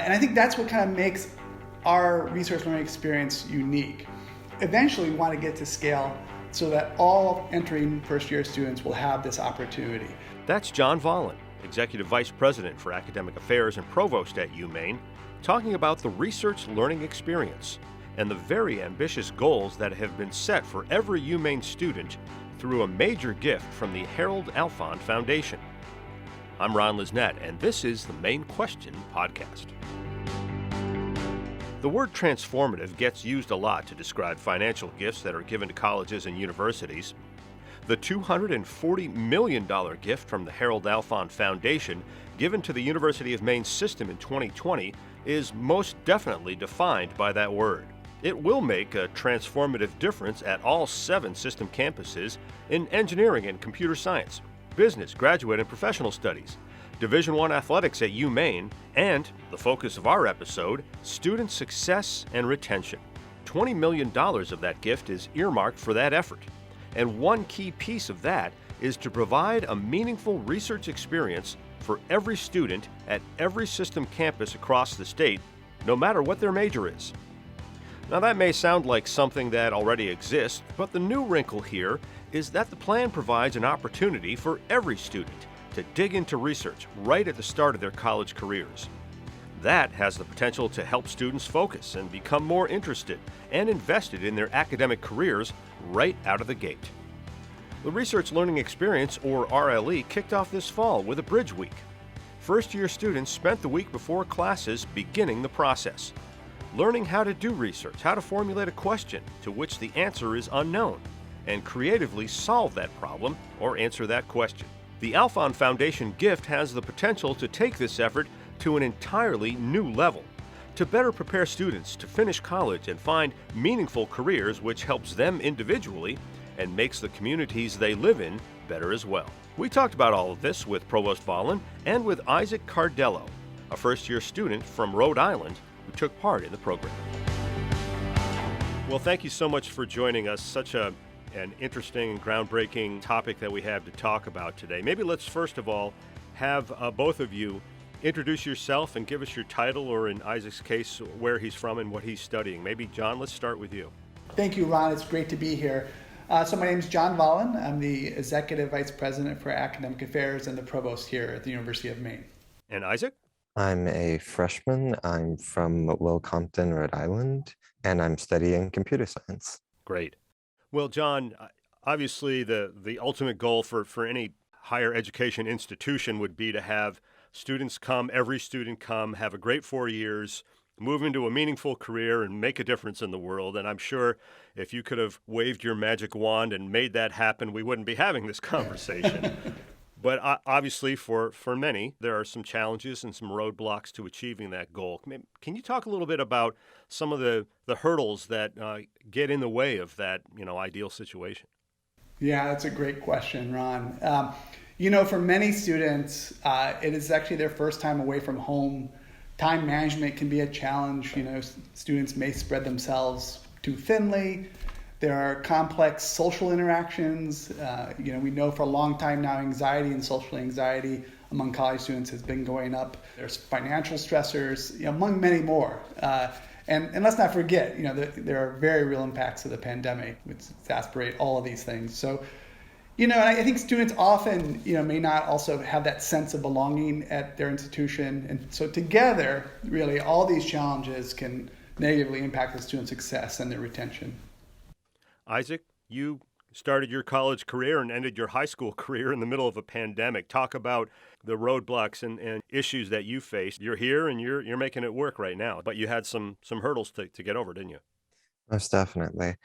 And I think that's what kind of makes our research learning experience unique. Eventually, we want to get to scale so that all entering first-year students will have this opportunity. That's John Volin, Executive Vice President for Academic Affairs and Provost at UMaine, talking about the research learning experience and the very ambitious goals that have been set for every UMaine student through a major gift from the Harold Alfond Foundation. I'm Ron Lisnett, and this is the Main Question podcast. The word transformative gets used a lot to describe financial gifts that are given to colleges and universities. The $240 million gift from the Harold Alfond Foundation given to the University of Maine system in 2020 is most definitely defined by that word. It will make a transformative difference at all 7 system campuses in engineering and computer science, business, graduate and professional studies, Division I athletics at UMaine, and, the focus of our episode, student success and retention. $20 million of that gift is earmarked for that effort. And one key piece of that is to provide a meaningful research experience for every student at every system campus across the state, no matter what their major is. Now that may sound like something that already exists, but the new wrinkle here is that the plan provides an opportunity for every student to dig into research right at the start of their college careers. That has the potential to help students focus and become more interested and invested in their academic careers right out of the gate. The Research Learning Experience, or RLE, kicked off this fall with a Bridge Week. First-year students spent the week before classes beginning the process, learning how to do research, how to formulate a question to which the answer is unknown, and creatively solve that problem or answer that question. The Alfond Foundation gift has the potential to take this effort to an entirely new level, to better prepare students to finish college and find meaningful careers, which helps them individually and makes the communities they live in better as well. We talked about all of this with Provost Volin and with Isaac Cardello, a first-year student from Rhode Island who took part in the program. Well, thank you so much for joining us. Such an interesting and groundbreaking topic that we have to talk about today. Maybe let's first of all have both of you introduce yourself and give us your title, or in Isaac's case, where he's from and what he's studying. Maybe, John, let's start with you. Thank you, Ron. It's great to be here. So my name is John Volin. I'm the Executive Vice President for Academic Affairs and the Provost here at the University of Maine. And Isaac? I'm a freshman. I'm from Will Compton, Rhode Island, and I'm studying computer science. Great. Well, John, obviously the ultimate goal for any higher education institution would be to have every student come, have a great 4 years, move into a meaningful career and make a difference in the world. And I'm sure if you could have waved your magic wand and made that happen, we wouldn't be having this conversation. But obviously for many, there are some challenges and some roadblocks to achieving that goal. Can you talk a little bit about some of the hurdles that get in the way of that, ideal situation? Yeah, that's a great question, Ron. For many students, it is actually their first time away from home. Time management can be a challenge. Students may spread themselves too thinly. There are complex social interactions. We know for a long time now anxiety and social anxiety among college students has been going up. There's financial stressors, among many more. And let's not forget, there are very real impacts of the pandemic, which exacerbate all of these things. So, and I think students often, may not also have that sense of belonging at their institution. And so together, really, all these challenges can negatively impact the student success and their retention. Isaac, you started your college career and ended your high school career in the middle of a pandemic. Talk about the roadblocks and issues that you faced. You're here and you're making it work right now, but you had some hurdles to get over, didn't you? Most definitely.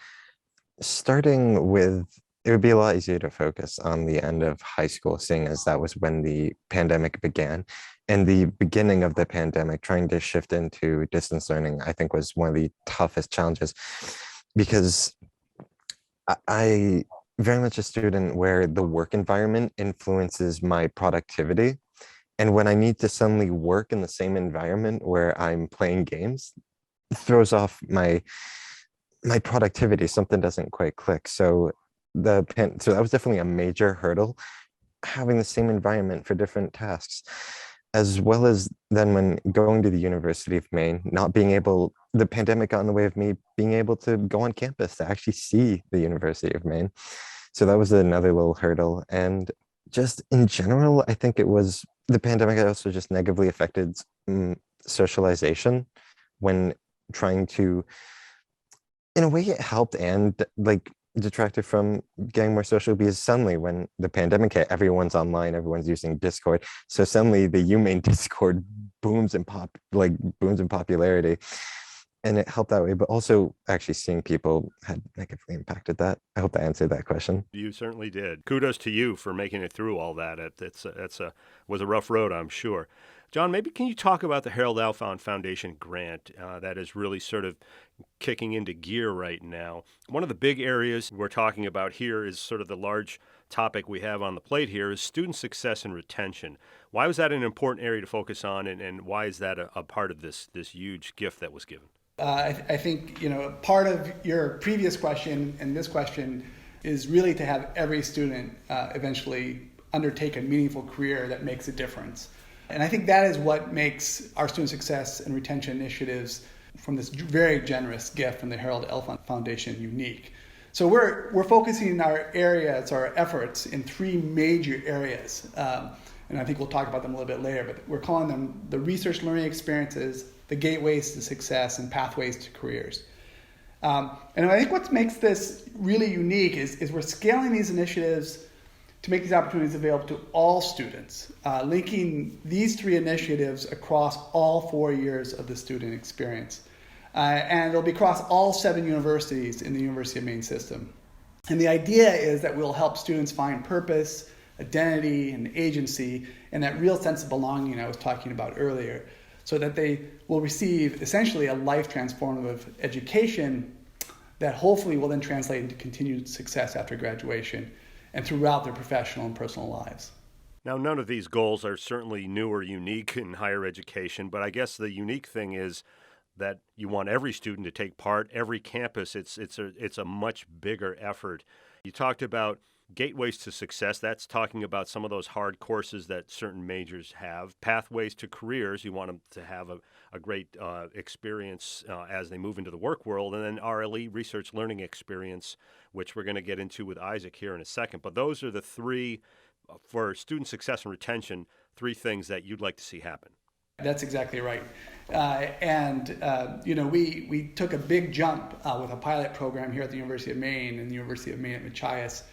Starting with, it would be a lot easier to focus on the end of high school, seeing as that was when the pandemic began. And the beginning of the pandemic, trying to shift into distance learning, I think was one of the toughest challenges, because I very much a student where the work environment influences my productivity. And when I need to suddenly work in the same environment where I'm playing games, it throws off my productivity. Something doesn't quite click. So that was definitely a major hurdle, having the same environment for different tasks. as well as then when going to the University of Maine, not being able, the pandemic got in the way of me being able to go on campus to actually see the University of Maine. So that was another little hurdle. And just in general, I think it was the pandemic also just negatively affected socialization when trying to, in a way, it helped and like detracted from getting more social because suddenly when the pandemic hit, everyone's online, everyone's using Discord. So suddenly the UMaine Discord booms in popularity. And it helped that way, but also actually seeing people had negatively impacted that. I hope that answered that question. You certainly did. Kudos to you for making it through all that. Was a rough road, I'm sure. John, maybe can you talk about the Harold Alfond Foundation grant that is really sort of kicking into gear right now? One of the big areas we're talking about here is sort of the large topic we have on the plate here is student success and retention. Why was that an important area to focus on, and why is that a part of this huge gift that was given? I think part of your previous question and this question is really to have every student eventually undertake a meaningful career that makes a difference. And I think that is what makes our student success and retention initiatives from this very generous gift from the Harold Alfond Foundation unique. So we're focusing our efforts in three major areas. And I think we'll talk about them a little bit later, but we're calling them the research learning experiences, the gateways to success, and pathways to careers. And I think what makes this really unique is we're scaling these initiatives to make these opportunities available to all students, linking these three initiatives across all 4 years of the student experience. And it'll be across all 7 universities in the University of Maine system. And the idea is that we'll help students find purpose, identity, and agency, and that real sense of belonging I was talking about earlier, so that they will receive essentially a life transformative education that hopefully will then translate into continued success after graduation and throughout their professional and personal lives. Now, none of these goals are certainly new or unique in higher education, but I guess the unique thing is that you want every student to take part, every campus. It's a much bigger effort. You talked about gateways to success. That's talking about some of those hard courses that certain majors have. Pathways to careers. You want them to have a great experience as they move into the work world. And then RLE, research learning experience, which we're going to get into with Isaac here in a second. But those are the three, for student success and retention, 3 things that you'd like to see happen. That's exactly right. We took a big jump with a pilot program here at the University of Maine and the University of Maine at Machias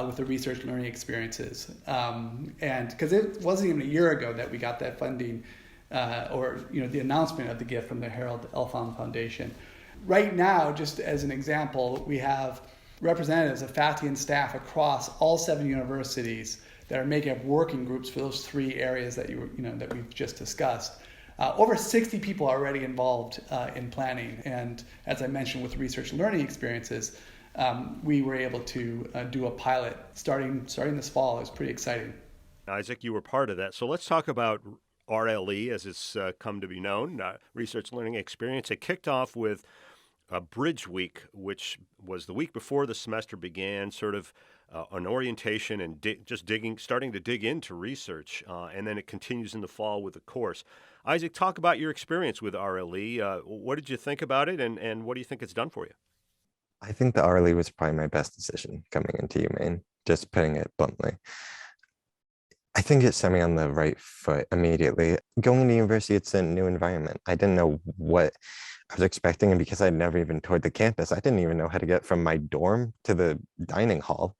with the research learning experiences. And because it wasn't even a year ago that we got that funding the announcement of the gift from the Harold Alfond Foundation. Right now, just as an example, we have representatives of faculty and staff across all 7 universities that are making up working groups for those 3 areas that that we've just discussed. Over 60 people are already involved in planning, and as I mentioned with research learning experiences, we were able to do a pilot starting this fall. It was pretty exciting. Isaac, you were part of that. So let's talk about RLE, as it's come to be known, Research Learning Experience. It kicked off with a Bridge Week, which was the week before the semester began, sort of an orientation and starting to dig into research. And then it continues in the fall with the course. Isaac, talk about your experience with RLE. What did you think about it, and what do you think it's done for you? I think the RLE was probably my best decision coming into UMaine, just putting it bluntly. I think it set me on the right foot immediately. Going to university, it's a new environment. I didn't know what I was expecting, and because I'd never even toured the campus, I didn't even know how to get from my dorm to the dining hall.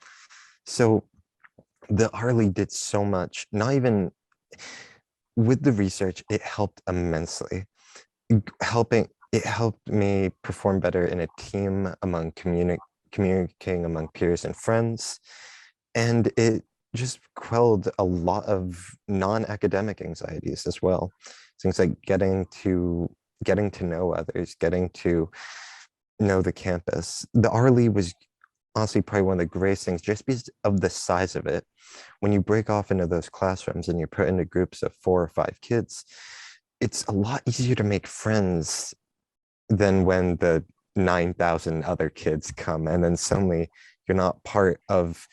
So the RLE did so much, not even with the research, it helped immensely. It helped me perform better in a team among communicating among peers and friends. And it just quelled a lot of non-academic anxieties as well. Things like getting to know others, getting to know the campus. The RLE was honestly probably one of the greatest things just because of the size of it. When you break off into those classrooms and you're put into groups of 4 or 5 kids, it's a lot easier to make friends than when the 9,000 other kids come and then suddenly you're not part of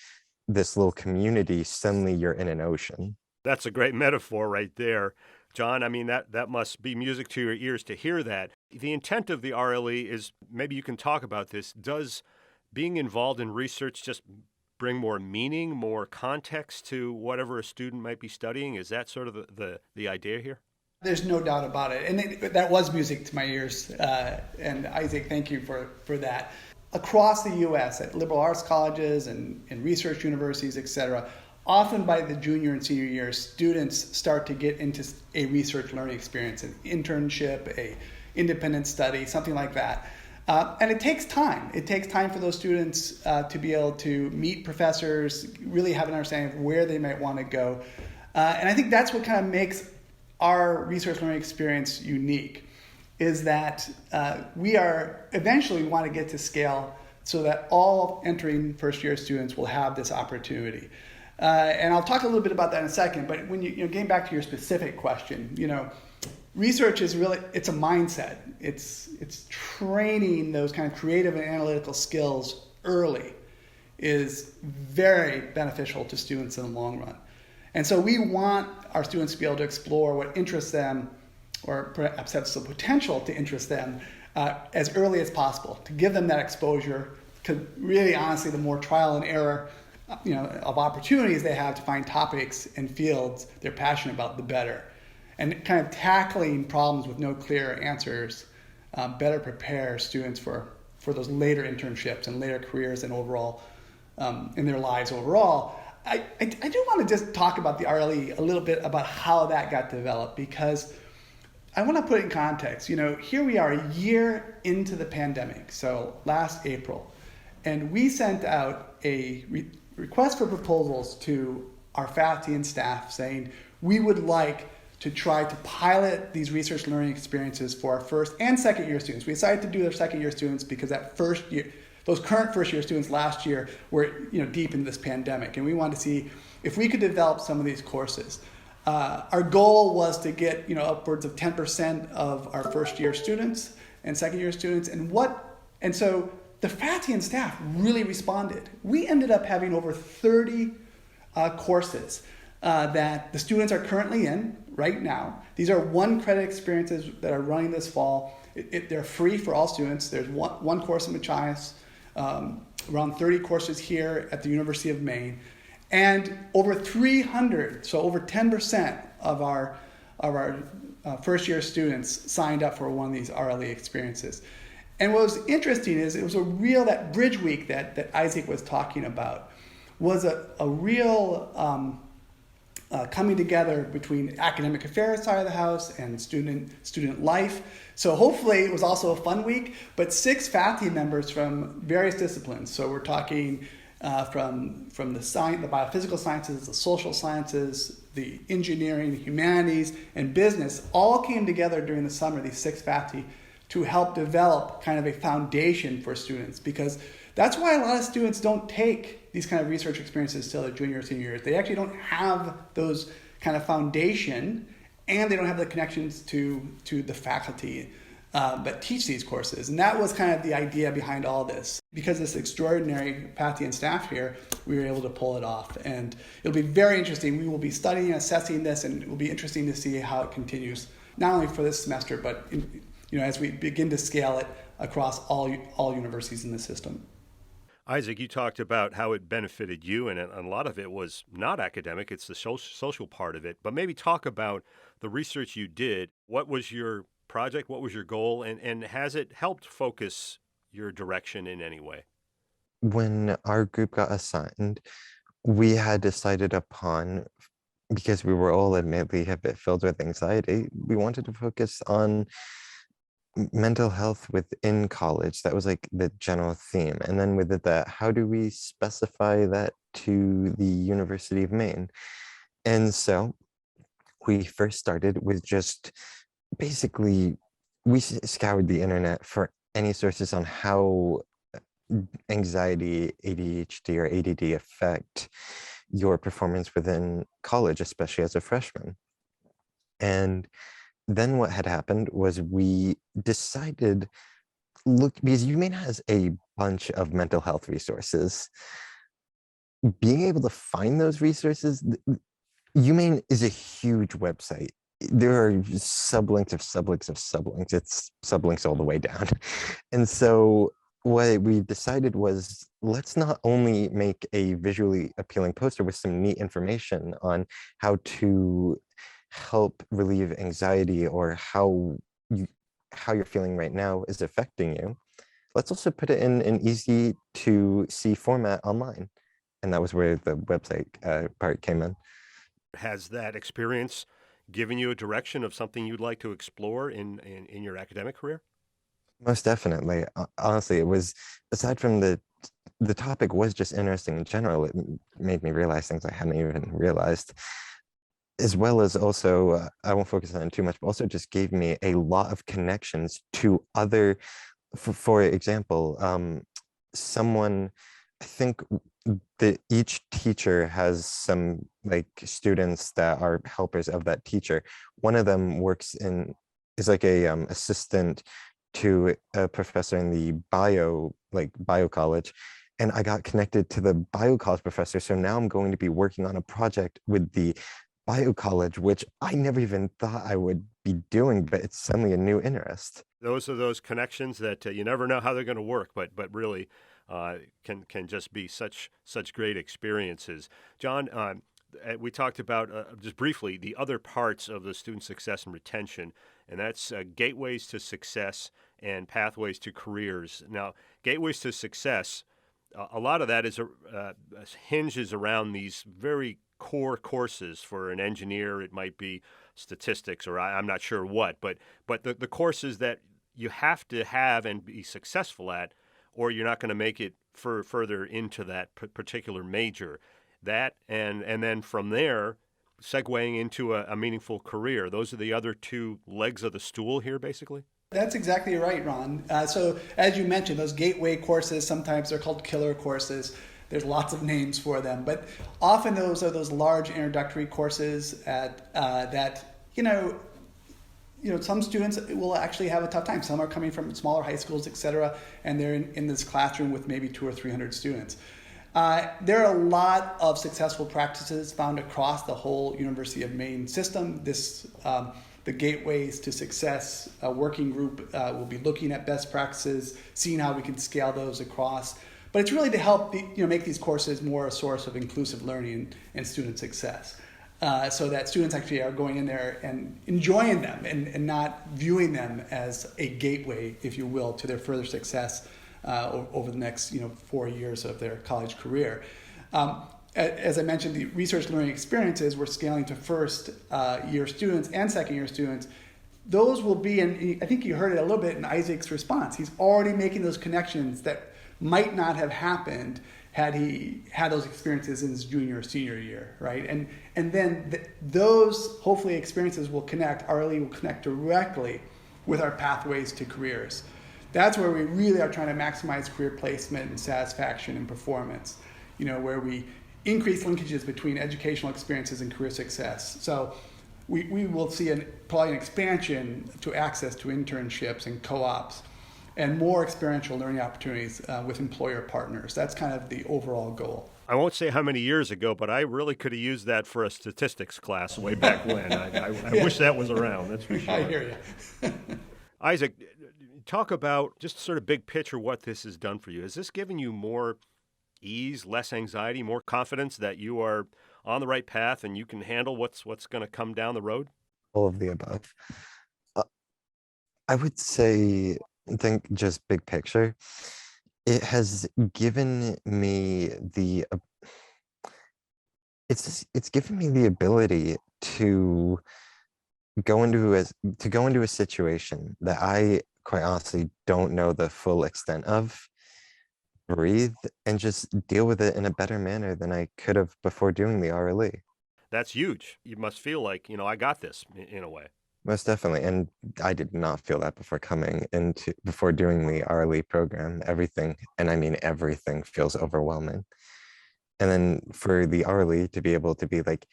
this little community. Suddenly you're in an ocean. That's a great metaphor right there. John, I mean, that must be music to your ears to hear that. The intent of the RLE is, maybe you can talk about this. Does being involved in research just bring more meaning, more context to whatever a student might be studying? Is that sort of the idea here? There's no doubt about it. And that was music to my ears. And Isaac, thank you for that. Across the U.S., at liberal arts colleges and research universities, et cetera, often by the junior and senior years, students start to get into a research learning experience, an internship, a independent study, something like that. And it takes time. It takes time for those students to be able to meet professors, really have an understanding of where they might want to go. And I think that's what kind of makes our research learning experience unique, is that we eventually want to get to scale so that all entering first year students will have this opportunity. And I'll talk a little bit about that in a second, but when getting back to your specific question, research is really, it's a mindset. It's training those kind of creative and analytical skills early is very beneficial to students in the long run. And so we want our students to be able to explore what interests them, or perhaps has the potential to interest them as early as possible, to give them that exposure, because really, honestly, the more trial and error of opportunities they have to find topics and fields they're passionate about, the better. And kind of tackling problems with no clear answers better prepares students for those later internships and later careers and overall in their lives overall. I do want to just talk about the RLE a little bit, about how that got developed, because I want to put it in context. Here we are a year into the pandemic, so last April, and we sent out a request for proposals to our faculty and staff saying we would like to try to pilot these research learning experiences for our first and second year students. We decided to do their second year students because those current first year students last year were deep in this pandemic, and we wanted to see if we could develop some of these courses. Our goal was to get upwards of 10% of our first year students and second year students, and so the faculty and staff really responded. We ended up having over 30 courses that the students are currently in right now. These are 1-credit experiences that are running this fall. They're free for all students. There's one course in Machias, around 30 courses here at the University of Maine, and over 300, so over 10% of our first year students signed up for one of these RLE experiences. And what was interesting is it was that Bridge Week that Isaac was talking about was a real coming together between academic affairs side of the house and student life. So hopefully it was also a fun week, but 6 faculty members from various disciplines. So we're talking from the biophysical sciences, the social sciences, the engineering, the humanities, and business all came together during the summer, these 6 faculty, to help develop kind of a foundation for students, because that's why a lot of students don't take these kind of research experiences till their junior or senior years. They actually don't have those kind of foundation, and they don't have the connections to the faculty that teach these courses. And that was kind of the idea behind all this. Because this extraordinary faculty and staff here, we were able to pull it off. And it'll be very interesting. We will be studying and assessing this, and it will be interesting to see how it continues, not only for this semester, but as we begin to scale it across all universities in the system. Isaac, you talked about how it benefited you, and a lot of it was not academic. It's the social part of it. But maybe talk about the research you did. What was your project? What was your goal? And has it helped focus your direction in any way? When our group got assigned, we had decided upon, because we were all admittedly a bit filled with anxiety, we wanted to focus on mental health within college. That was like the general theme. And then with that, how do we specify that to the University of Maine? And so we first started with just basically, we scoured the internet for any sources on how anxiety, ADHD, or ADD affect your performance within college, especially as a freshman. And then what had happened was we decided, because UMaine has a bunch of mental health resources, being able to find those resources, UMaine is a huge website. There are sublinks of sublinks of sublinks. It's sublinks all the way down. And so what we decided was, let's not only make a visually appealing poster with some neat information on how to help relieve anxiety, or you how you're feeling right now is affecting you. Let's also put it in an easy to see format online. And that was where the website part came in. Has that experience given you a direction of something you'd like to explore in your academic career? Most definitely. Honestly, it was, aside from the topic was just interesting in general. It made me realize things I hadn't even realized, as well as also, I won't focus on it too much, but also just gave me a lot of connections to other, for example, someone, I think that each teacher has some like students that are helpers of that teacher. One of them is like a assistant to a professor in the bio college. And I got connected to the bio college professor. So now I'm going to be working on a project with the bio college, which I never even thought I would be doing, but it's suddenly a new interest. Those are those connections that you never know how they're going to work, but really can just be such great experiences. John, we talked about just briefly the other parts of the student success and retention, and that's gateways to success and pathways to careers. Now, gateways to success, a lot of that hinges around these very core courses. For an engineer, it might be statistics, or I'm not sure what, but the courses that you have to have and be successful at, or you're not going to make it further into that particular major. That and then from there, segueing into a meaningful career. Those are the other two legs of the stool here, basically. That's exactly right, Ron. So as you mentioned, those gateway courses, sometimes they're called killer courses. There's lots of names for them, but often those are those large introductory courses that some students will actually have a tough time. Some are coming from smaller high schools, et cetera, and they're in this classroom with maybe 200 or 300 students. There are a lot of successful practices found across the whole University of Maine system. The Gateways to Success working group will be looking at best practices, seeing how we can scale those across. But it's really to help make these courses more a source of inclusive learning and student success. So that students actually are going in there and enjoying them and not viewing them as a gateway, if you will, to their further success over the next 4 years of their college career. As I mentioned, the research learning experiences we're scaling to first year students and second year students. Those will be, and I think you heard it a little bit in Isaac's response, he's already making those connections that might not have happened had he had those experiences in his junior or senior year, right? And then those hopefully experiences will RLE will connect directly with our pathways to careers. That's where we really are trying to maximize career placement and satisfaction and performance, where we increase linkages between educational experiences and career success. So we will see probably an expansion to access to internships and co-ops and more experiential learning opportunities with employer partners. That's kind of the overall goal. I won't say how many years ago, but I really could have used that for a statistics class way back when. I wish that was around, that's for sure. I hear you. Isaac, talk about just sort of big picture what this has done for you. Has this given you more ease, less anxiety, more confidence that you are on the right path and you can handle what's going to come down the road? All of the above. I would say, think just big picture, it has given me it's given me the ability to go into a situation that I quite honestly don't know the full extent of, breathe, and just deal with it in a better manner than I could have before doing the RLE. That's huge. You must feel like, I got this in a way. Most definitely. And I did not feel that before doing the RLE program. Everything, and I mean everything, feels overwhelming. And then for the RLE to be able to be like,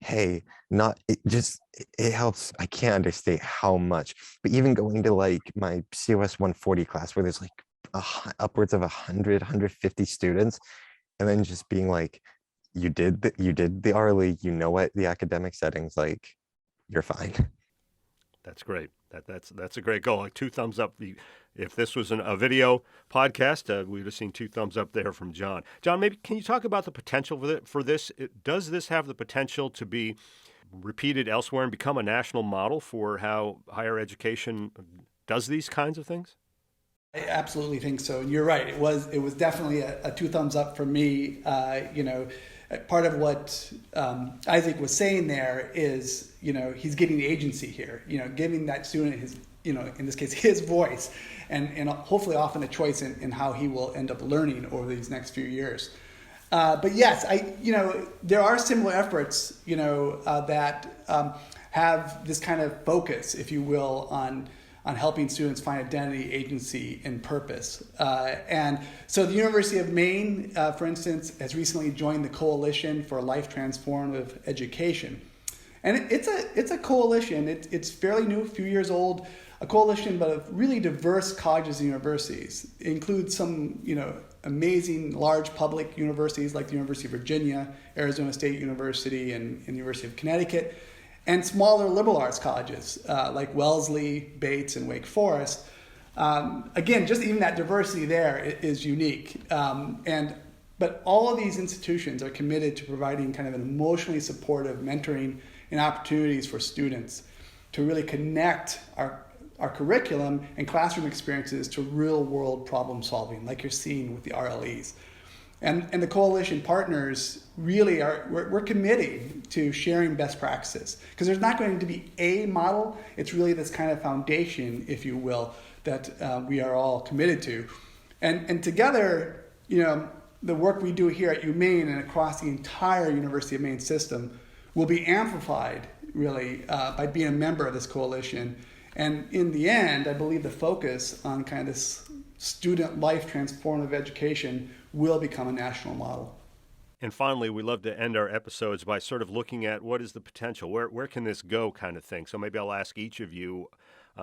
hey, it helps. I can't understate how much, but even going to like my COS 140 class where there's like upwards of 100, 150 students, and then just being like, you did the RLE, you know what the academic setting's like, you're fine. That's great. That's a great goal. Like 2 thumbs up. If this was a video podcast, we would have seen 2 thumbs up there from John. John, maybe can you talk about the potential for this? Does this have the potential to be repeated elsewhere and become a national model for how higher education does these kinds of things? I absolutely think so. And you're right. It was definitely a 2 thumbs up for me. Part of what Isaac was saying there is, he's giving the agency here, giving that student his, in this case, his voice and hopefully often a choice in how he will end up learning over these next few years. But yes, there are similar efforts, that have this kind of focus, if you will, on helping students find identity, agency, and purpose. And so the University of Maine, for instance, has recently joined the Coalition for Life Transformative Education. And it's a coalition. It's fairly new, a few years old, a coalition, but of really diverse colleges and universities. It includes some, amazing large public universities like the University of Virginia, Arizona State University, and the University of Connecticut, and smaller liberal arts colleges like Wellesley, Bates, and Wake Forest. Again, just even that diversity there is unique. But all of these institutions are committed to providing kind of an emotionally supportive mentoring and opportunities for students to really connect our curriculum and classroom experiences to real-world problem solving, like you're seeing with the RLEs. And the coalition partners really we're committing to sharing best practices, because there's not going to be a model. It's really this kind of foundation, if you will, that we are all committed to. And together, the work we do here at UMaine and across the entire University of Maine system will be amplified, really, by being a member of this coalition. And in the end, I believe the focus on kind of this student life transformative education will become a national model. And finally, we love to end our episodes by sort of looking at what is the potential, where can this go kind of thing. So maybe I'll ask each of you,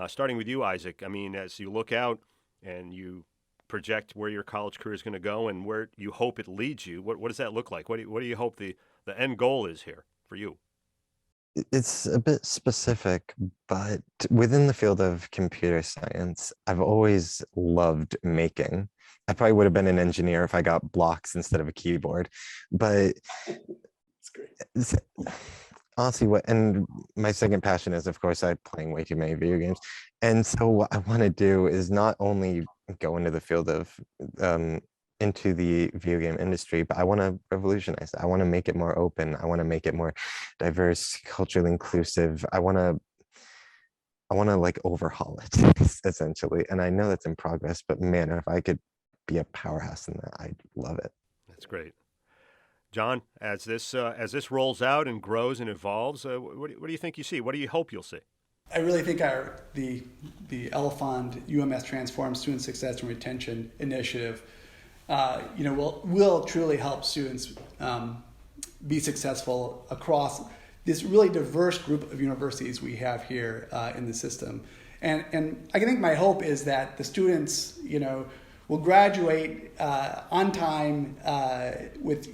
starting with you, Isaac. I mean, as you look out and you project where your college career is going to go and where you hope it leads you, what does that look like? What do you hope the end goal is here for you? It's a bit specific, but within the field of computer science, I've always loved making. I probably would have been an engineer if I got blocks instead of a keyboard, but it's honestly, and my second passion is, of course, I'm playing way too many video games. And so what I want to do is not only go into the field of into the video game industry, but I want to revolutionize it. I want to make it more open. I want to make it more diverse, culturally inclusive. I want to like overhaul it essentially. And I know that's in progress, but man, if I could be a powerhouse in that, I'd love it. That's great. John, as this rolls out and grows and evolves, what do you think you see? What do you hope you'll see? I really think the Elefond UMS Transform Student Success and Retention Initiative will truly help students be successful across this really diverse group of universities we have here in the system. And I think my hope is that the students, will graduate on time with,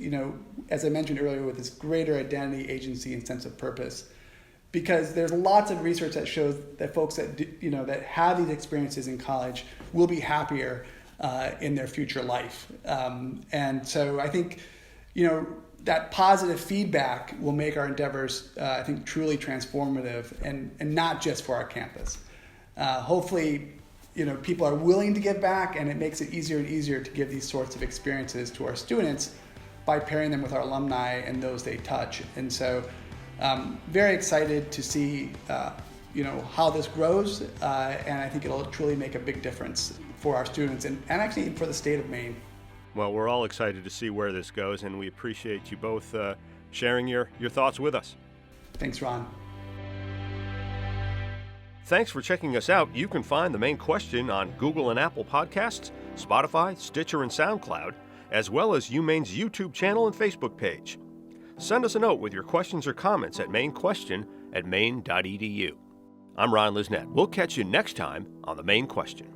as I mentioned earlier, with this greater identity, agency, and sense of purpose. Because there's lots of research that shows that folks that that have these experiences in college will be happier in their future life. And so I think, that positive feedback will make our endeavors, I think, truly transformative and not just for our campus. Hopefully, people are willing to give back, and it makes it easier and easier to give these sorts of experiences to our students by pairing them with our alumni and those they touch. And so very excited to see, how this grows, and I think it'll truly make a big difference for our students and actually for the state of Maine. Well, we're all excited to see where this goes, and we appreciate you both sharing your thoughts with us. Thanks, Ron. Thanks for checking us out. You can find The Main Question on Google and Apple Podcasts, Spotify, Stitcher, and SoundCloud, as well as UMaine's YouTube channel and Facebook page. Send us a note with your questions or comments at mainquestion@maine.edu. I'm Ron Lisnett. We'll catch you next time on The Main Question.